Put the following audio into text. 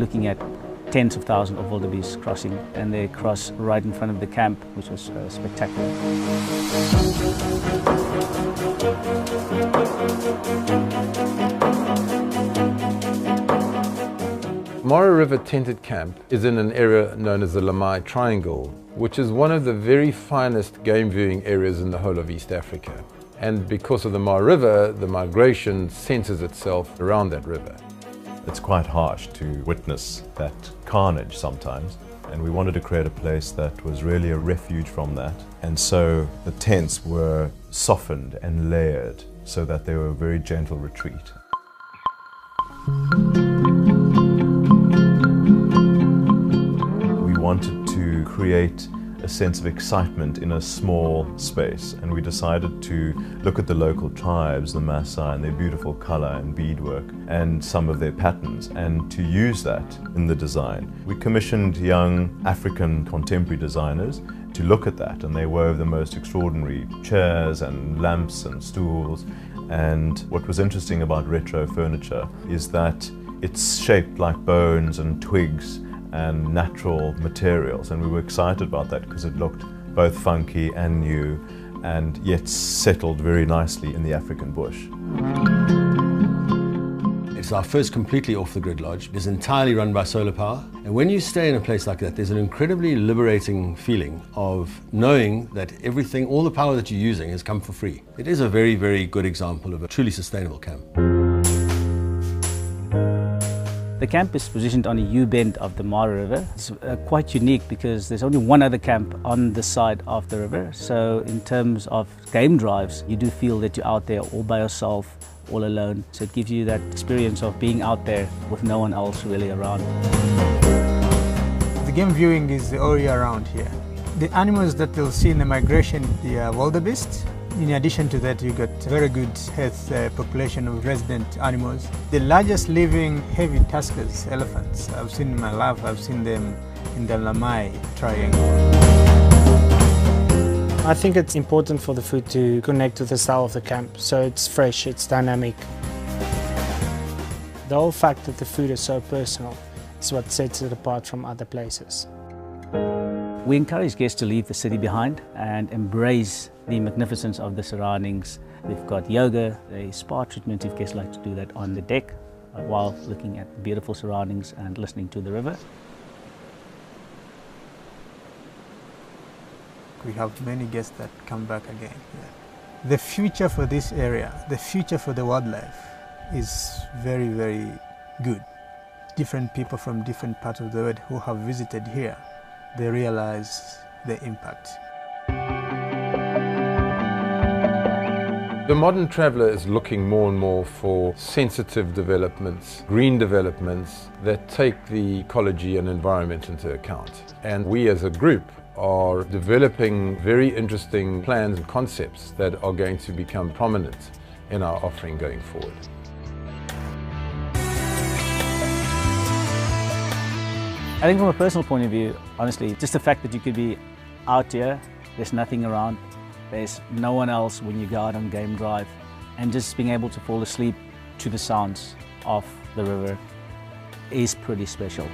looking at tens of thousands of wildebeest crossing, and they cross right in front of the camp, which was spectacular. Mara River Tented Camp is in an area known as the Lamai Triangle, which is one of the very finest game viewing areas in the whole of East Africa. And because of the Mara River, the migration centers itself around that river. It's quite harsh to witness that carnage sometimes, and we wanted to create a place that was really a refuge from that. And so the tents were softened and layered so that they were a very gentle retreat. We wanted to create a sense of excitement in a small space, and we decided to look at the local tribes, the Maasai, and their beautiful color and beadwork and some of their patterns, and to use that in the design. We commissioned young African contemporary designers to look at that, and they wove the most extraordinary chairs and lamps and stools. And what was interesting about retro furniture is that it's shaped like bones and twigs and natural materials, and we were excited about that because it looked both funky and new, and yet settled very nicely in the African bush. It's our first completely off-the-grid lodge. It's entirely run by solar power, and when you stay in a place like that, there's an incredibly liberating feeling of knowing that everything, all the power that you're using has come for free. It is a very, very good example of a truly sustainable camp. The camp is positioned on a U-bend of the Mara River. It's quite unique because there's only one other camp on this side of the river. So in terms of game drives, you do feel that you're out there all by yourself, all alone. So it gives you that experience of being out there with no one else really around. The game viewing is all year round here. The animals that you'll see in the migration, the wildebeest. In addition to that, you got very good health population of resident animals. The largest living heavy tuskers, elephants, I've seen in my life. I've seen them in the Lamai Triangle. I think it's important for the food to connect with the style of the camp, so it's fresh, it's dynamic. The whole fact that the food is so personal is what sets it apart from other places. We encourage guests to leave the city behind and embrace the magnificence of the surroundings. We've got yoga, a spa treatment if guests like to do that on the deck while looking at the beautiful surroundings and listening to the river. We have many guests that come back again. Yeah. The future for this area, the future for the wildlife is very, very good. Different people from different parts of the world who have visited here, they realize the impact. The modern traveller is looking more and more for sensitive developments, green developments that take the ecology and environment into account. And we as a group are developing very interesting plans and concepts that are going to become prominent in our offering going forward. I think from a personal point of view, honestly, just the fact that you could be out here, there's nothing around, there's no one else when you go out on game drive, and just being able to fall asleep to the sounds of the river is pretty special.